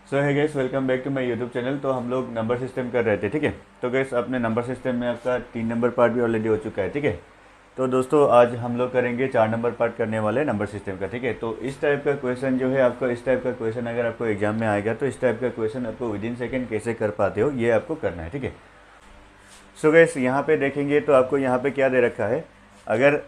So hi guys, welcome back to my YouTube channel. तो हम लोग नंबर सिस्टम कर रहे थे, ठीक है। तो गैस अपने नंबर सिस्टम में आपका 3 नंबर पार्ट भी ऑलरेडी हो चुका है, ठीक है। तो दोस्तों आज हम लोग करेंगे 4 नंबर पार्ट करने वाले नंबर सिस्टम का, ठीक है। तो इस टाइप का क्वेश्चन जो है आपका, इस टाइप का क्वेश्चन अगर आपको एग्जाम में आएगा तो इस टाइप का क्वेश्चन आपको विद इन सेकेंड कैसे कर पाते हो ये आपको करना है, ठीक है। सो गैस यहाँ पे देखेंगे तो आपको यहाँ पे क्या दे रखा है। अगर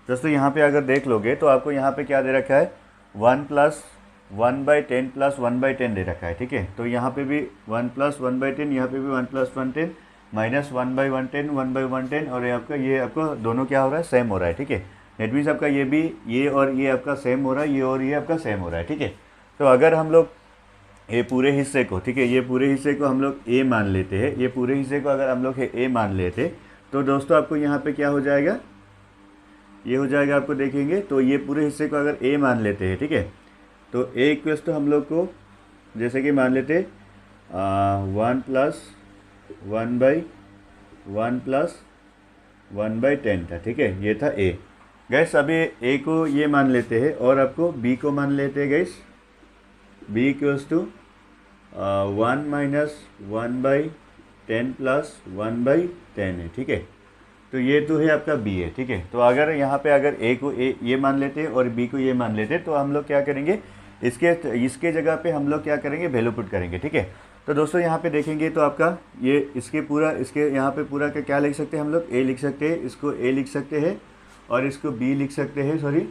दोस्तों यहाँ पे अगर देख लोगे तो आपको यहाँ पे क्या दे रखा है, 1+1/10 प्लस 1/10 दे रखा है, ठीक है। तो यहाँ पे भी 1+1/10, यहाँ पे भी 1+110, -1/110, 1/110, और ये आपका दोनों क्या हो रहा है, सेम हो रहा है, ठीक है। नेट मीन्स आपका ये भी, ये और ये आपका सेम हो रहा है, ये और ये आपका सेम हो रहा है, ठीक है। तो अगर हम लोग ये पूरे हिस्से को, ठीक है, ये पूरे हिस्से को हम लोग ए मान लेते हैं, ये पूरे हिस्से को अगर हम लोग ए मान लेते तो दोस्तों आपको यहाँ पे क्या हो जाएगा, ये हो जाएगा, आपको देखेंगे तो ये पूरे हिस्से को अगर ए मान लेते हैं, ठीक है। तो ए इक्वल्स तो हम लोग को जैसे कि मान लेते 1+1/1+1/10 था, ठीक है, ये था ए। गैस अभी ए को ये मान लेते हैं और आपको बी को मान लेते हैं guys. B equals to 1-1/10 plus 1/10 है, ठीक है। तो ये तो है आपका बी है, ठीक है। तो अगर यहाँ पे अगर ए को ये मान लेते हैं और बी को ये मान लेते हैं तो हम लोग क्या करेंगे, इसके जगह पे हम लोग क्या करेंगे, वैल्यू पुट करेंगे, ठीक है। तो दोस्तों यहाँ पे देखेंगे तो आपका ये इसके यहाँ पे पूरा का क्या लिख सकते हैं हम लोग, ए लिख सकते हैं, इसको ए लिख सकते हैं और इसको बी लिख सकते हैं, सॉरी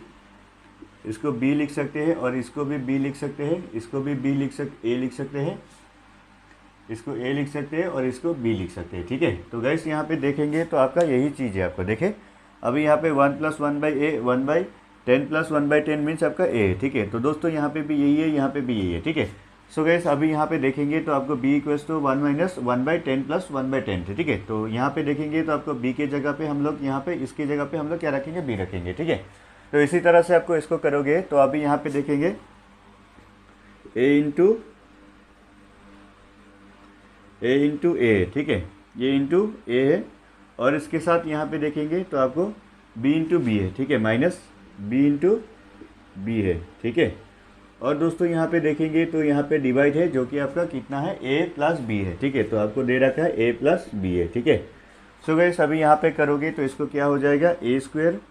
इसको बी लिख सकते हैं और इसको भी बी लिख सकते हैं, इसको भी बी ए लिख सकते हैं, इसको ए लिख सकते हैं और इसको बी लिख सकते हैं, ठीक है। तो गैस यहाँ पे देखेंगे तो आपका यही चीज़ है, आपको देखें अभी यहाँ पे 1+1/10 प्लस 1/10 मीन्स आपका ए है, ठीक है। तो दोस्तों यहाँ पे भी यही है, यहाँ पे भी यही है, ठीक है। सो गैस अभी यहाँ पे देखेंगे तो आपको बी इक्वल्स टू 1-1/10 प्लस 1/10 थे, ठीक है। तो यहाँ पे देखेंगे तो आपको बी के जगह पे हम लोग, यहाँ पे इसकी जगह पे हम लोग क्या रखेंगे, बी रखेंगे, ठीक है। तो इसी तरह से आपको इसको करोगे तो अभी यहाँ पे देखेंगे ए इंटू ए, ठीक है, ये इंटू ए है और इसके साथ यहाँ पे देखेंगे तो आपको बी इंटू बी है, ठीक है, माइनस बी इंटू बी है, ठीक है। और दोस्तों यहाँ पे देखेंगे तो यहाँ पे डिवाइड है जो कि आपका कितना है, ए प्लस बी है, ठीक है। तो आपको दे रखा है ए प्लस बी है, ठीक है। सो गाइस अभी यहाँ पे करोगे तो इसको क्या हो जाएगा, A square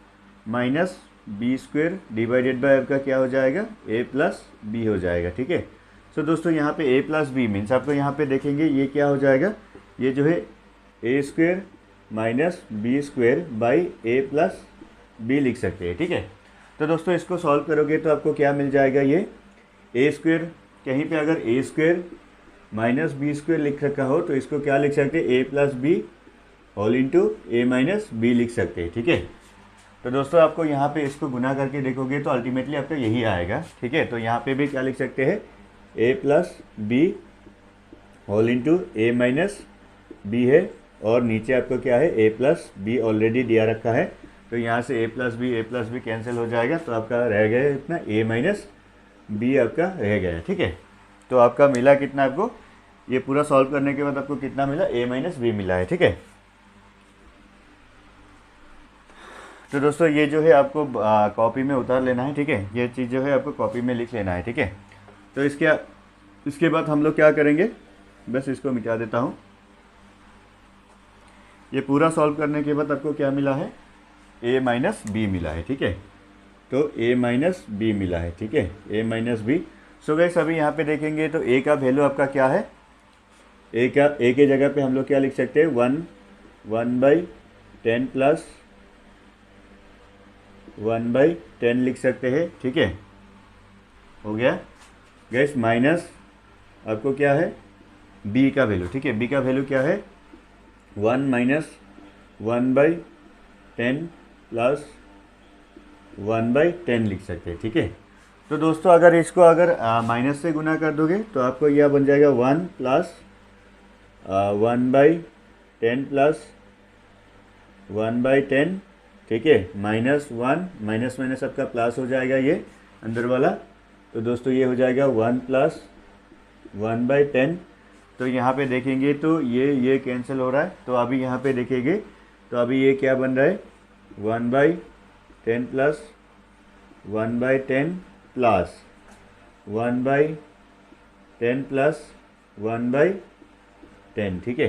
minus B square divided by आपका क्या हो जाएगा, ए प्लस बी हो जाएगा, ठीक है। सो दोस्तों यहाँ पे ए प्लस बी मीन्स आपको यहाँ पे देखेंगे ये क्या हो जाएगा, ये जो है A square minus B square by A plus B लिख सकते हैं, ठीक है। तो दोस्तों इसको सॉल्व करोगे तो आपको क्या मिल जाएगा, ये ए स्क्वेयर, कहीं पे अगर ए स्क्वेयर माइनस बी स्क्वेयर लिख रखा हो तो इसको क्या लिख सकते हैं, ए प्लस बी होल इंटू ए माइनस बी लिख सकते हैं, ठीक है। तो दोस्तों आपको यहाँ पे इसको गुना करके देखोगे तो अल्टीमेटली आपका यही आएगा, ठीक है। तो यहाँ पे भी क्या लिख सकते हैं, ए प्लस बी होल इंटू ए माइनस बी है और नीचे आपको क्या है, ए प्लस बी ऑलरेडी दिया रखा है। तो यहाँ से ए प्लस बी कैंसिल हो जाएगा तो आपका रह गया इतना ए माइनस बी आपका रह गया, ठीक है। तो आपका मिला कितना, आपको ये पूरा सॉल्व करने के बाद आपको कितना मिला, ए माइनस बी मिला है, ठीक है। तो दोस्तों ये जो है आपको कॉपी में उतार लेना है, ठीक है। ये चीज़ जो है आपको कॉपी में लिख लेना है, ठीक है। तो इसके बाद हम लोग क्या करेंगे, बस इसको मिटा देता हूँ। ये पूरा सॉल्व करने के बाद आपको क्या मिला है, ए माइनस बी मिला है, ठीक है। तो ए माइनस बी मिला है, ठीक है, ए माइनस बी। सो गाइस अभी यहाँ पे देखेंगे तो ए का वैल्यू आपका क्या है, ए के जगह पे हम लोग क्या लिख सकते हैं, 1/10 प्लस 1/10 लिख सकते हैं, ठीक है, हो गया। गैस माइनस आपको क्या है, बी का वैल्यू, ठीक है, बी का वैल्यू क्या है, 1-1/10 प्लस 1/10 लिख सकते हैं, ठीक है। तो दोस्तों अगर इसको माइनस से गुना कर दोगे तो आपको यह बन जाएगा 1 प्लस 1/10 प्लस 1/10, ठीक है, -1 माइनस माइनस आपका प्लस हो जाएगा ये अंदर वाला। तो दोस्तों ये हो जाएगा 1 प्लस 1/10। तो यहाँ पे देखेंगे तो ये कैंसिल हो रहा है। तो अभी यहाँ पे देखेंगे तो अभी ये क्या बन रहा है, 1/10 प्लस 1/10 प्लस 1/10 प्लस 1/10, ठीक है।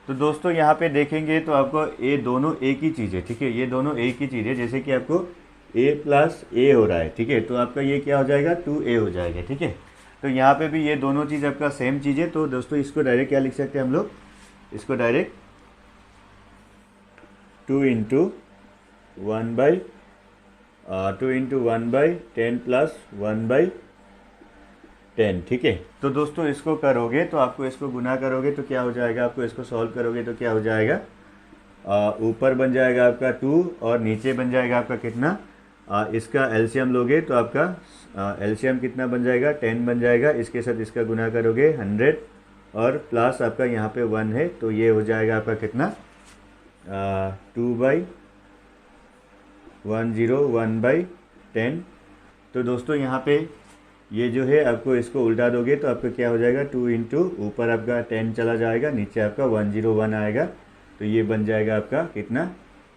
तो दोस्तों यहाँ पे देखेंगे तो आपको ये दोनों एक ही चीज़ है, ठीक है, ये दोनों एक ही चीज़ है। जैसे कि आपको a प्लस ए हो रहा है, ठीक है, तो आपका ये क्या हो जाएगा 2a हो जाएगा, ठीक है। तो यहाँ पे भी ये दोनों चीज़ आपका सेम चीज़ है। तो दोस्तों इसको डायरेक्ट क्या लिख सकते हैं हम लोग, इसको डायरेक्ट 2 इंटू 1/10 प्लस 1/10, ठीक है। तो दोस्तों इसको करोगे तो आपको इसको गुना करोगे तो क्या हो जाएगा, आपको इसको सॉल्व करोगे तो क्या हो जाएगा, ऊपर बन जाएगा आपका 2 और नीचे बन जाएगा आपका कितना, इसका एलसीएम लोगे तो आपका एलसीएम कितना बन जाएगा 10 बन जाएगा। इसके साथ इसका गुना करोगे 100 और प्लस आपका यहाँ पे 1 है तो ये हो जाएगा आपका कितना 1/10। तो दोस्तों यहाँ पे ये जो है आपको इसको उल्टा दोगे तो आपका क्या हो जाएगा 2 इंटू ऊपर आपका 10 चला जाएगा, नीचे आपका 101 आएगा, तो ये बन जाएगा आपका कितना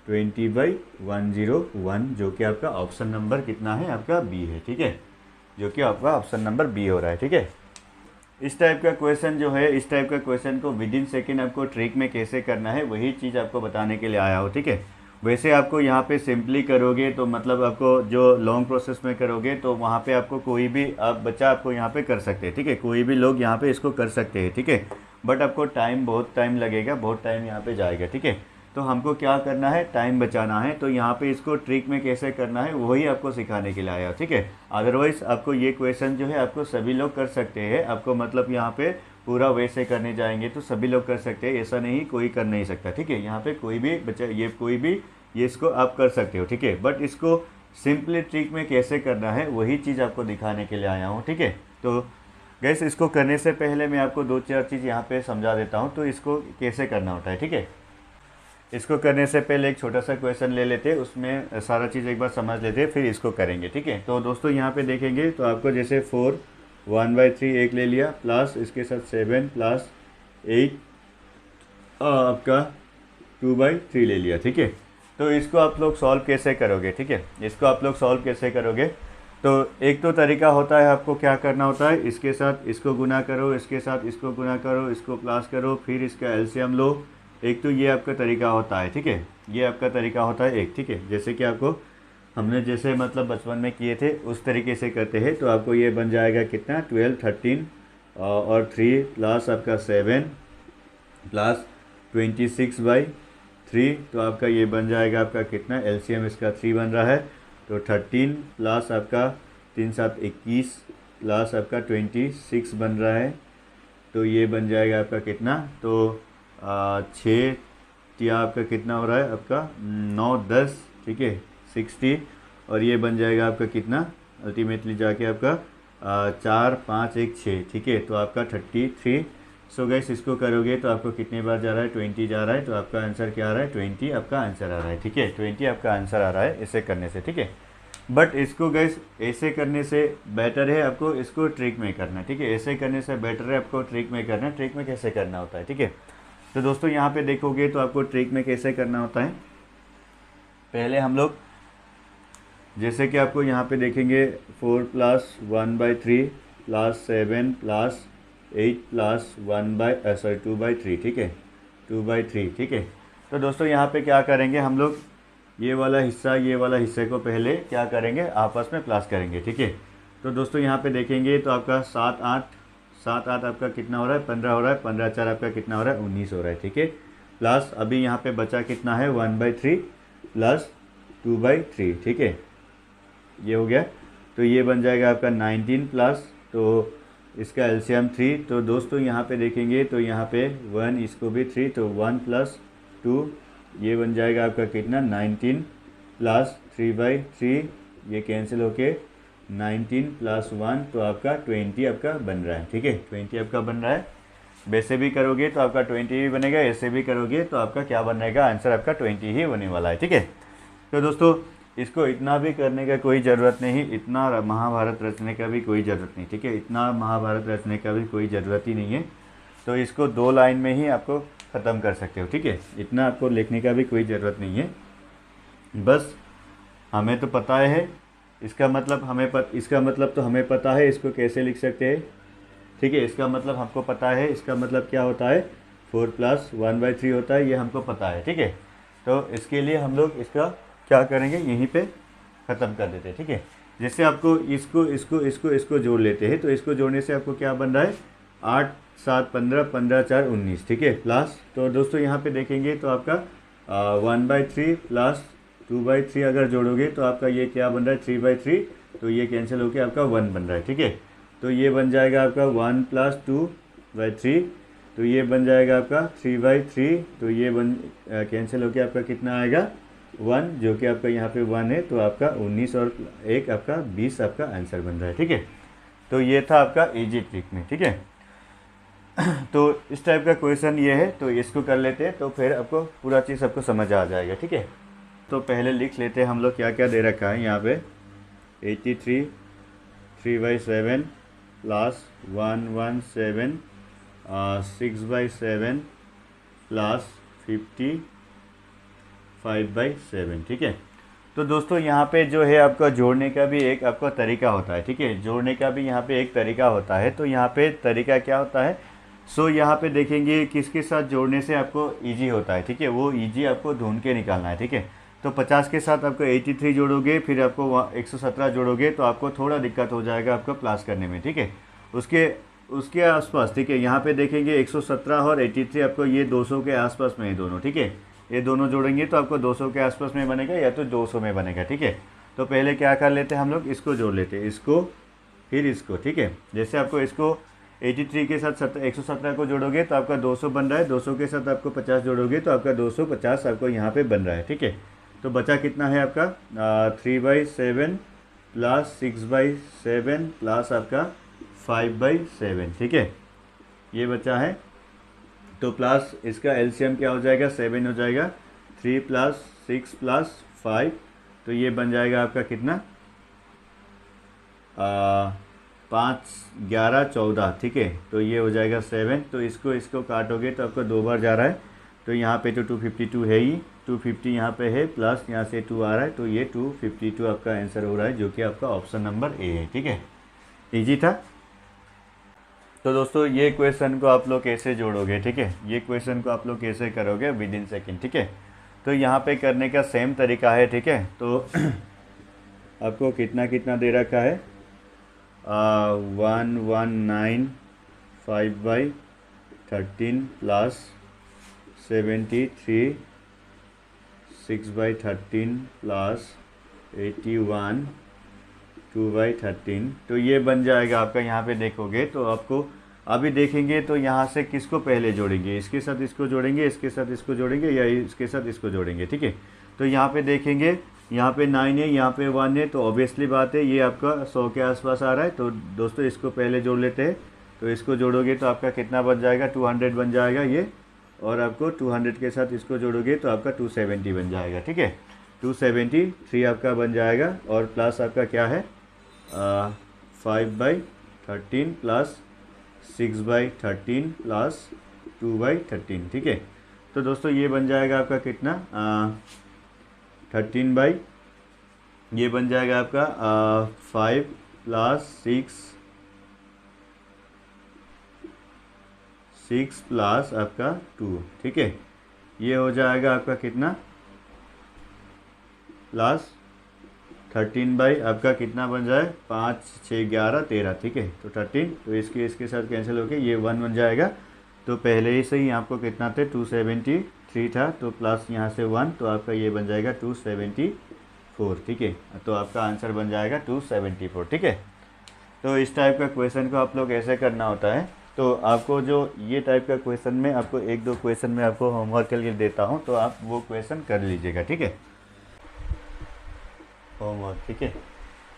20/101, जो कि आपका ऑप्शन नंबर कितना है आपका बी है, ठीक है, जो कि आपका ऑप्शन नंबर बी हो रहा है, ठीक है। इस टाइप का क्वेश्चन जो है, इस टाइप का क्वेश्चन को विद इन सेकेंड आपको ट्रिक में कैसे करना है वही चीज़ आपको बताने के लिए आया हो, ठीक है। वैसे आपको यहाँ पे सिंपली करोगे तो मतलब आपको जो लॉन्ग प्रोसेस में करोगे तो वहाँ पे आपको कोई भी बच्चा आपको यहाँ पे कर सकते हैं, ठीक है, कोई भी लोग यहाँ पे इसको कर सकते हैं, ठीक है, बट आपको बहुत टाइम लगेगा, बहुत टाइम यहाँ पे जाएगा, ठीक है। तो हमको क्या करना है, टाइम बचाना है, तो यहाँ पे इसको ट्रिक में कैसे करना है वही आपको सिखाने के लिए आया, ठीक है। अदरवाइज आपको ये क्वेश्चन जो है आपको सभी लोग कर सकते हैं, आपको मतलब यहाँ पे पूरा वैसे करने जाएंगे तो सभी लोग कर सकते हैं, ऐसा नहीं कोई कर नहीं सकता, ठीक है। यहाँ पे कोई भी बच्चा ये इसको आप कर सकते हो, ठीक है, बट इसको सिंपली ट्रिक में कैसे करना है वही चीज़ आपको दिखाने के लिए आया हूँ, ठीक है। तो गैस इसको करने से पहले मैं आपको 2-4 चीज़ यहाँ पे समझा देता हूँ, तो इसको कैसे करना होता है, ठीक है। इसको करने से पहले एक छोटा सा क्वेश्चन ले लेते हैं, उसमें सारा चीज़ एक बार समझ लेते हैं, फिर इसको करेंगे, ठीक है। तो दोस्तों यहाँ पे देखेंगे तो आपको जैसे 4 1/3 एक ले लिया, प्लस इसके साथ 7 प्लस 8 आपका 2/3 ले लिया, ठीक है। तो इसको आप लोग सॉल्व कैसे करोगे, ठीक है, इसको आप लोग सॉल्व कैसे करोगे, तो एक तो तरीका होता है, आपको क्या करना होता है, इसके साथ इसको गुना करो, इसके साथ इसको गुना करो, इसको प्लस करो, फिर इसका एलसीएम लो। एक तो ये आपका तरीका होता है, ठीक है, ये आपका तरीका होता है एक, ठीक है। जैसे कि आपको हमने जैसे मतलब बचपन में किए थे उस तरीके से करते हैं तो आपको ये बन जाएगा कितना 12 13 और 3 प्लस आपका 7 प्लस 26/3, तो आपका ये बन जाएगा आपका कितना, एलसीएम इसका 3 बन रहा है, तो 13 प्लस आपका 3 7 21 प्लस आपका 26 बन रहा है, तो ये बन जाएगा आपका कितना, तो 6 या आपका कितना हो रहा है आपका 9 10, ठीक है 60, और ये बन जाएगा आपका कितना अल्टीमेटली जाके आपका 4 5 1 6, ठीक है, तो आपका 33। सो गैस इसको करोगे तो आपको कितने बार जा रहा है 20 जा रहा है, तो आपका आंसर क्या आ रहा है 20 आपका आंसर आ रहा है, ठीक है, 20 आपका आंसर आ रहा है ऐसे करने से, ठीक है। बट इसको गैस ऐसे करने से बेटर है आपको इसको ट्रिक में करना है, ठीक है, ऐसे करने से बेटर है आपको ट्रिक में करना है। ट्रिक में कैसे करना होता है, ठीक है, तो दोस्तों यहाँ पे देखोगे तो आपको ट्रिक में कैसे करना होता है, पहले हम लोग जैसे कि आपको यहाँ पे देखेंगे 4 प्लस 1/3 प्लस 7 प्लस 8 प्लस 2/3, ठीक है 2/3, ठीक है। तो दोस्तों यहाँ पे क्या करेंगे हम लोग, ये वाला हिस्से को पहले क्या करेंगे आपस में प्लस करेंगे, ठीक है। तो दोस्तों यहाँ पे देखेंगे तो आपका 7 8 आपका कितना हो रहा है 15 हो रहा है, 15 4 आपका कितना हो रहा है 19 हो रहा है, ठीक है। प्लस अभी यहाँ पे बचा कितना है 1/3 प्लस 2/3, ठीक है, ये हो गया, तो ये बन जाएगा आपका 19 प्लस, तो इसका एलसीएम 3, तो दोस्तों यहाँ पे देखेंगे तो यहाँ पे 1 इसको भी 3, तो 1 प्लस 2 ये बन जाएगा आपका कितना 19 प्लस 3/3, ये कैंसिल होके 19 प्लस 1, तो आपका 20 आपका बन रहा है, ठीक है 20 आपका बन रहा है। वैसे भी करोगे तो आपका 20 ही बनेगा, ऐसे भी करोगे तो आपका क्या बनेगा आंसर आपका 20 ही होने वाला है, ठीक है। तो दोस्तों इसको इतना भी करने का कोई ज़रूरत नहीं, इतना महाभारत रचने का भी कोई ज़रूरत नहीं, ठीक है, इतना महाभारत रचने का भी कोई ज़रूरत ही नहीं है। तो इसको 2 लाइन में ही आपको ख़त्म कर सकते हो, ठीक है, इतना आपको लिखने का भी कोई ज़रूरत नहीं है। बस हमें तो पता है इसका मतलब तो हमें पता है, इसको कैसे लिख सकते हैं, ठीक है। इसका मतलब हमको पता है, इसका मतलब क्या होता है, 4 + 1/3 होता है, ये हमको पता है, ठीक है। तो इसके लिए हम लोग इसका क्या करेंगे, यहीं पे ख़त्म कर देते हैं, ठीक है। जैसे आपको इसको जोड़ लेते हैं, तो इसको जोड़ने से आपको क्या बन रहा है, 8 7 15, 15 4 19, ठीक है, प्लस। तो दोस्तों यहाँ पे देखेंगे तो आपका 1/3 + 2/3 अगर जोड़ोगे तो आपका ये क्या बन रहा है, 3/3, तो ये कैंसिल होकर आपका 1 बन रहा है, ठीक है। तो ये बन जाएगा आपका 1 + 2/3, तो ये बन जाएगा आपका 3/3, तो ये कैंसिल होकर आपका कितना आएगा, 1, जो कि आपका यहाँ पे 1 है, तो आपका 19 और 1 आपका 20 आपका आंसर बन रहा है, ठीक है। तो ये था आपका इजी ट्रिक में, ठीक है। तो इस टाइप का क्वेश्चन ये है, तो इसको कर लेते हैं, तो फिर आपको पूरा चीज़ आपको समझ आ जाएगा, ठीक है। तो पहले लिख लेते हैं हम लोग क्या क्या दे रखा है यहाँ पे, 83 3/7 + 117 6/7 + 50 5/7, ठीक है। तो दोस्तों यहाँ पे जो है आपका जोड़ने का भी एक आपका तरीका होता है, ठीक है। जोड़ने का भी यहाँ पे एक तरीका होता है, तो यहाँ पे तरीका क्या होता है, यहाँ पे देखेंगे किसके साथ जोड़ने से आपको इजी होता है, ठीक है। वो इजी आपको ढूंढ के निकालना है, ठीक है। तो 50 के साथ आपको 83 जोड़ोगे, फिर आपको 117 जोड़ोगे, तो आपको थोड़ा दिक्कत हो जाएगा आपको प्लस करने में, ठीक है। उसके आसपास, ठीक है, यहाँ पे देखेंगे 117 और 83 आपको ये 200 के आसपास में है दोनों, ठीक है। ये दोनों जोड़ेंगे तो आपको 200 के आसपास में बनेगा या तो 200 में बनेगा, ठीक है। तो पहले क्या कर लेते हैं हम लोग, इसको जोड़ लेते हैं, इसको फिर इसको, ठीक है। जैसे आपको इसको 83 के साथ 117 को जोड़ोगे तो आपका 200 बन रहा है, 200 के साथ आपको 50 जोड़ोगे तो आपका 250 आपको यहाँ पे बन रहा है, ठीक है। तो बचा कितना है आपका 3/7 + 6/7 + आपका 5/7, ठीक है, ये बचा है। तो प्लस इसका एलसीएम क्या हो जाएगा, 7 हो जाएगा, 3 + 6 + 5, तो ये बन जाएगा आपका कितना, 5 11 14, ठीक है। तो ये हो जाएगा 7, तो इसको काटोगे तो आपको 2 बार जा रहा है, तो यहाँ पे तो 252 है ही, 250 यहाँ पे है, प्लस यहाँ से 2 आ रहा है, तो ये 252 आपका आंसर हो रहा है, जो कि आपका ऑप्शन नंबर ए है, ठीक है। ईजी था। तो दोस्तों ये क्वेश्चन को आप लोग कैसे जोड़ोगे, ठीक है, ये क्वेश्चन को आप लोग कैसे करोगे विदिन सेकेंड, ठीक है। तो यहाँ पे करने का सेम तरीका है, ठीक है। तो आपको कितना कितना दे रखा है, 119 5/13 + 73 6/13 + 81 2/13, तो ये बन जाएगा आपका। यहाँ पे देखोगे तो आपको अभी देखेंगे तो यहाँ से किसको पहले जोड़ेंगे, इसके साथ इसको जोड़ेंगे, इसके साथ इसको जोड़ेंगे, या इसके साथ इसको जोड़ेंगे, ठीक है। तो यहाँ पे देखेंगे, यहाँ पे 9 है, यहाँ पे 1 है, तो ऑब्वियसली बात है ये आपका 100 के आसपास आ रहा है। तो दोस्तों इसको पहले जोड़ लेते हैं, तो इसको जोड़ोगे तो आपका कितना बन जाएगा, 200 बन जाएगा ये, और आपको 200 के साथ इसको जोड़ोगे तो आपका 270 बन जाएगा, ठीक है। 273 आपका बन जाएगा, और प्लस आपका क्या है, 5/13 + 6/13 + 2/13, ठीक है। तो दोस्तों ये बन जाएगा आपका कितना, 13 ये बन जाएगा आपका 5 + 6 + आपका 2, ठीक है। ये हो जाएगा आपका कितना, प्लस 13 आपका कितना बन जाए, 5 6 11 13, ठीक है। तो 13, तो इसके साथ कैंसिल होके ये 1 बन जाएगा। तो पहले ही से ही आपको कितना थे, 273 था, तो प्लस यहाँ से 1, तो आपका ये बन जाएगा 274, ठीक है। तो आपका आंसर बन जाएगा 274, ठीक है। तो इस टाइप का क्वेश्चन को आप लोग ऐसे करना होता है। तो आपको जो ये टाइप का क्वेश्चन में आपको 1-2 क्वेश्चन में आपको होमवर्क के लिए देता हूँ, तो आप वो क्वेश्चन कर लीजिएगा, ठीक है, होमवर्क, ठीक है।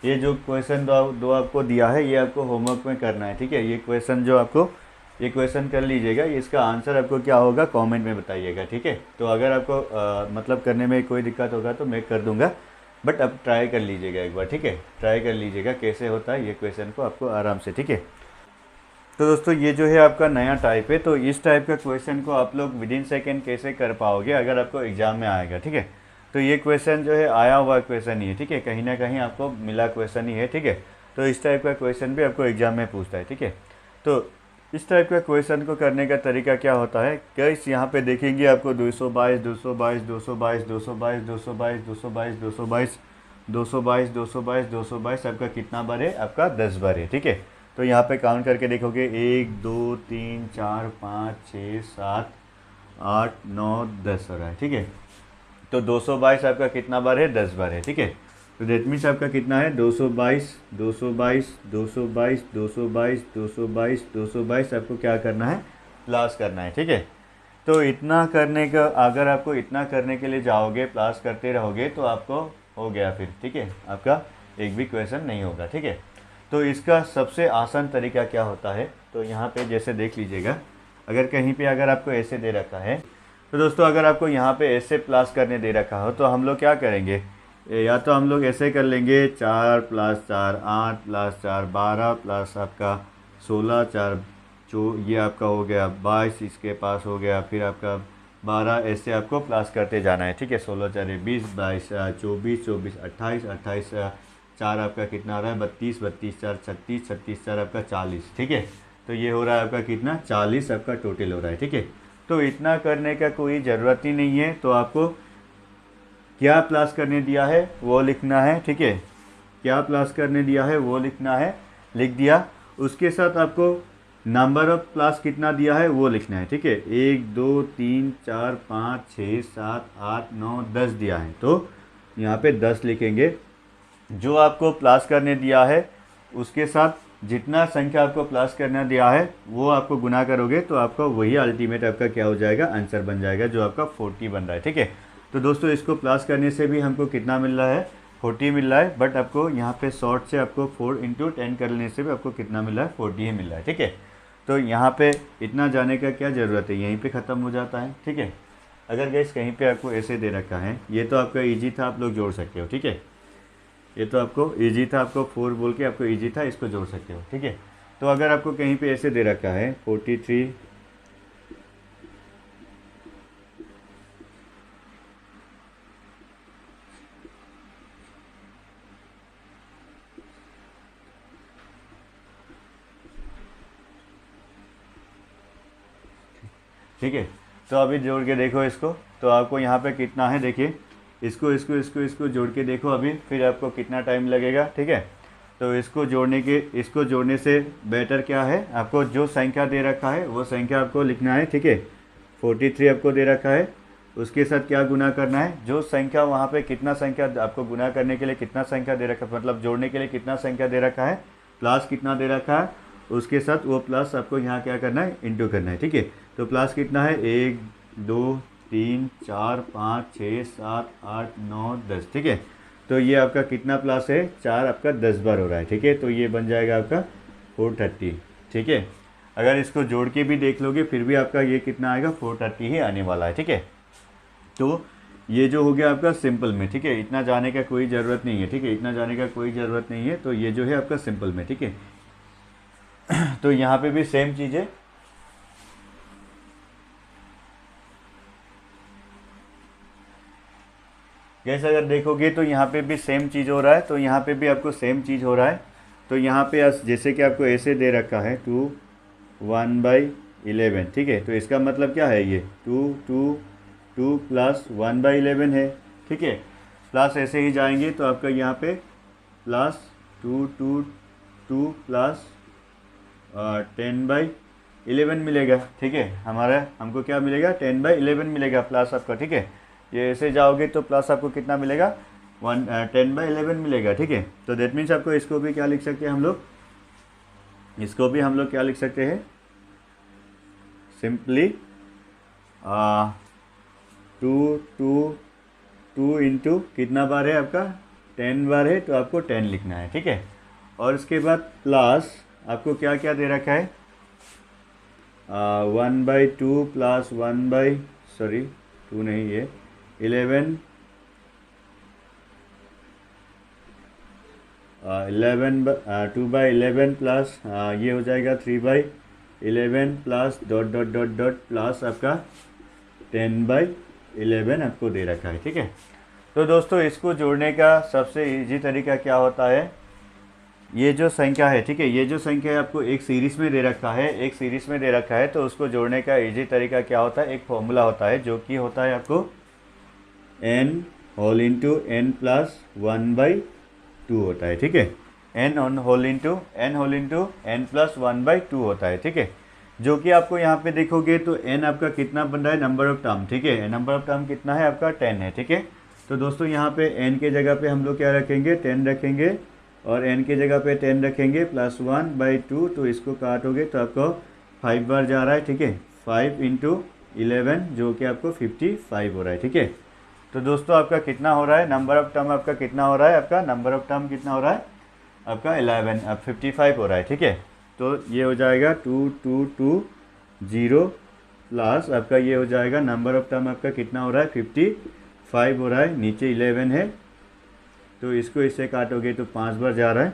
ये जो क्वेश्चन दो आपको दिया है, ये आपको होमवर्क में करना है, ठीक है। ये क्वेश्चन कर लीजिएगा, इसका आंसर आपको क्या होगा कमेंट में बताइएगा, ठीक है। तो अगर आपको मतलब करने में कोई दिक्कत होगा तो मैं कर दूंगा, बट अब ट्राई कर लीजिएगा एक बार, ठीक है। ट्राई कर लीजिएगा कैसे होता है ये क्वेश्चन को आपको आराम से, ठीक है। तो दोस्तों ये जो है आपका नया टाइप है, तो इस टाइप का क्वेश्चन को आप लोग विदिन सेकेंड कैसे कर पाओगे अगर आपको एग्ज़ाम में आएगा, ठीक है। तो तो ये क्वेश्चन जो है आया हुआ क्वेश्चन ही है, ठीक है, कहीं ना कहीं आपको मिला क्वेश्चन ही है, ठीक है। तो इस टाइप का क्वेश्चन भी आपको एग्जाम में पूछता है, ठीक है। तो इस टाइप का क्वेश्चन को करने का तरीका क्या होता है, गाइस यहाँ पे देखेंगे आपको 222 222 222 222 222 222 222 222 222 222 आपका कितना बार है, आपका 10 बार है, ठीक है। तो यहाँ पे काउंट करके देखोगे 1 2 3 4 5 6 7 8 9 10 हो रहा है, ठीक है। तो 222 आपका कितना बार है, 10 बार है, ठीक है। तो डेट मीन्स आपका कितना है 222 222 222 222 222 222 आपको क्या करना है, प्लस करना है, ठीक है। तो इतना करने का, अगर आपको इतना करने के लिए जाओगे, प्लस करते रहोगे तो आपको हो गया फिर, ठीक है, आपका एक भी क्वेश्चन नहीं होगा, ठीक है। तो इसका सबसे आसान तरीका क्या होता है, तो यहाँ पे जैसे देख लीजिएगा, अगर कहीं पे अगर आपको ऐसे दे रखा है, तो दोस्तों अगर आपको यहाँ पे ऐसे प्लस करने दे रखा हो तो हम लोग क्या करेंगे, या तो हम लोग ऐसे कर लेंगे 4 + 4 8 + 4 12 प्लस आपका 16 4 ये आपका हो गया 22, इसके पास हो गया, फिर आपका 12, ऐसे आपको प्लस करते जाना है, ठीक है। 16 4 20 22 24 24 28 28 4 आपका कितना हो रहा है 32 32 4 36 36 4 आपका 40, ठीक है। तो ये हो रहा है आपका कितना 40 आपका टोटल हो रहा है, ठीक है। तो इतना करने का कोई ज़रूरत ही नहीं है, तो आपको क्या प्लस करने दिया है वो लिखना है, ठीक है, क्या प्लस करने दिया है वो लिखना है, लिख दिया। उसके साथ आपको नंबर ऑफ प्लस कितना दिया है वो लिखना है, ठीक है। 1 2 3 4 5 6 7 8 9 10 दिया है, तो यहाँ पे 10 लिखेंगे। जो आपको प्लस करने दिया है उसके साथ जितना संख्या आपको प्लस करना दिया है वो आपको गुना करोगे तो आपका वही अल्टीमेट आपका क्या हो जाएगा, आंसर बन जाएगा, जो आपका 40 बन रहा है, ठीक है। तो दोस्तों इसको प्लस करने से भी हमको कितना मिल रहा है, 40 मिल रहा है, बट आपको यहाँ पे शॉर्ट से आपको 4 × 10 करने से भी आपको कितना मिल रहा है, 40 ही मिल रहा है, ठीक है। तो यहाँ पे इतना जाने का क्या ज़रूरत है, यहीं पे ख़त्म हो जाता है, ठीक है। अगर गैस कहीं पे आपको ऐसे दे रखा है, ये तो आपका ईजी था, आप लोग जोड़ सकते हो, ठीक है। ये तो आपको ईजी था, आपको 4 बोल के आपको ईजी था, इसको जोड़ सकते हो, ठीक है। तो अगर आपको कहीं पे ऐसे दे रखा है 43 ठीक है। तो अभी जोड़ के देखो इसको, तो आपको यहाँ पे कितना है देखिए, इसको इसको इसको इसको जोड़ के देखो अभी, फिर आपको कितना टाइम लगेगा, ठीक है। तो इसको जोड़ने से बेटर क्या है, आपको जो संख्या दे रखा है वो संख्या आपको लिखना है, ठीक है। 43 आपको दे रखा है, उसके साथ क्या गुना करना है, जो संख्या वहाँ पे कितना संख्या आपको गुना करने के लिए कितना संख्या दे रखा है, मतलब जोड़ने के लिए कितना संख्या दे रखा है, प्लस कितना दे रखा है, उसके साथ वो प्लस आपको यहाँ क्या करना है, इंटू करना है, ठीक है। तो प्लस कितना है 1 2 3 4 5 6 7 8 9 10, ठीक है। तो ये आपका कितना प्लस है, 4 आपका 10 बार हो रहा है, ठीक है। तो ये बन जाएगा आपका 430, ठीक है। अगर इसको जोड़ के भी देख लोगे फिर भी आपका ये कितना आएगा, 430 ही आने वाला है, ठीक है। तो ये जो हो गया आपका सिंपल में, ठीक है, इतना जाने का कोई ज़रूरत नहीं है, ठीक है, इतना जाने का कोई ज़रूरत नहीं है। तो ये जो है आपका सिंपल में, ठीक है। तो यहाँ पे भी सेम चीज़ है, जैसे अगर देखोगे तो यहाँ पे भी सेम चीज़ हो रहा है, तो यहाँ पे भी आपको सेम चीज़ हो रहा है। तो यहाँ पे जैसे कि आपको ऐसे दे रखा है 2 1/11, ठीक है। तो इसका मतलब क्या है, ये 2 2 2 + 1/11 है, ठीक है। प्लस ऐसे ही जाएंगे तो आपका यहाँ पे प्लस 2 2 2 प्लस 10/11 मिलेगा, ठीक है। हमको क्या मिलेगा, 10/11 मिलेगा प्लस आपका, ठीक है। ये ऐसे जाओगे तो प्लस आपको कितना मिलेगा, 10/11 मिलेगा, ठीक है। तो दैट मीन्स आपको इसको भी क्या लिख सकते हैं हम लोग, इसको भी हम लोग क्या लिख सकते हैं, सिंपली 2 2 2 इंटू कितना बार है आपका, 10 बार है, तो आपको 10 लिखना है, ठीक है। और इसके बाद प्लस आपको क्या क्या दे रखा है, 1/2 प्लस 2 नहीं, ये 11 2/11 प्लस ये हो जाएगा 3/11 plus dot dot dot dot plus आपका 10/11 आपको दे रखा है, ठीक है। तो दोस्तों इसको जोड़ने का सबसे इजी तरीका क्या होता है, ये जो संख्या है, ठीक है, ये जो संख्या है आपको एक सीरीज़ में दे रखा है, एक सीरीज़ में दे रखा है, तो उसको जोड़ने का इजी तरीका क्या होता है, एक फॉर्मूला होता है जो कि होता है आपको n whole into n plus 1/2 होता है, ठीक है, n whole into n plus 1/2 होता है, ठीक है। जो कि आपको यहाँ पे देखोगे तो n आपका कितना बन रहा है, नंबर ऑफ टर्म, ठीक है, नंबर ऑफ टर्म कितना है आपका 10 है, ठीक है। तो दोस्तों यहाँ पे n के जगह पे हम लोग क्या रखेंगे, 10 रखेंगे, और n के जगह पे 10 रखेंगे प्लस 1/2, तो इसको काटोगे तो आपको 5 बार जा रहा है, ठीक है, 5 इंटू 11 जो कि आपको 55 हो रहा है, ठीक है। तो दोस्तों आपका कितना हो रहा है, नंबर ऑफ टर्म आपका कितना हो रहा है, आपका नंबर ऑफ टर्म कितना हो रहा है आपका 11, अब 55 हो रहा है, ठीक है। तो ये हो जाएगा 2220 प्लस आपका ये हो जाएगा नंबर ऑफ टर्म आपका कितना हो रहा है 55 हो रहा है, नीचे 11 है, तो इसको इससे काटोगे तो 5 बार जा रहा है,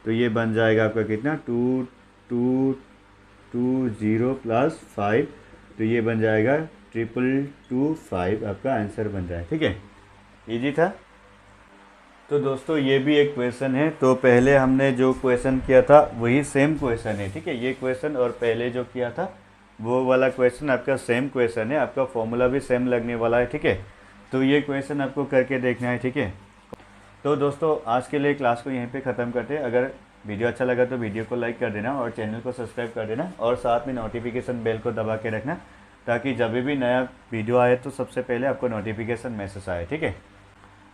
तो ये बन जाएगा आपका कितना 2220 प्लस 5, तो ये बन जाएगा 2225, आपका आंसर बन रहा है, ठीक है। इजी था। तो दोस्तों ये भी एक क्वेश्चन है, तो पहले हमने जो क्वेश्चन किया था वही सेम क्वेश्चन है, ठीक है, ये क्वेश्चन और पहले जो किया था वो वाला क्वेश्चन आपका सेम क्वेश्चन है, आपका फॉर्मूला भी सेम लगने वाला है, ठीक है। तो ये क्वेश्चन आपको करके देखना है, ठीक है। तो दोस्तों आज के लिए क्लास को यहीं पे ख़त्म करते हैं। अगर वीडियो अच्छा लगा तो वीडियो को लाइक कर देना और चैनल को सब्सक्राइब कर देना, और साथ में नोटिफिकेशन बेल को दबा के रखना, ताकि जब भी नया वीडियो आए तो सबसे पहले आपको नोटिफिकेशन मैसेज आए, ठीक है।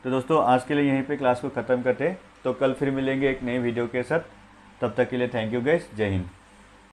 तो दोस्तों आज के लिए यहीं पे क्लास को ख़त्म करते हैं, तो कल फिर मिलेंगे एक नई वीडियो के साथ। तब तक के लिए थैंक यू गाइस, जय हिंद।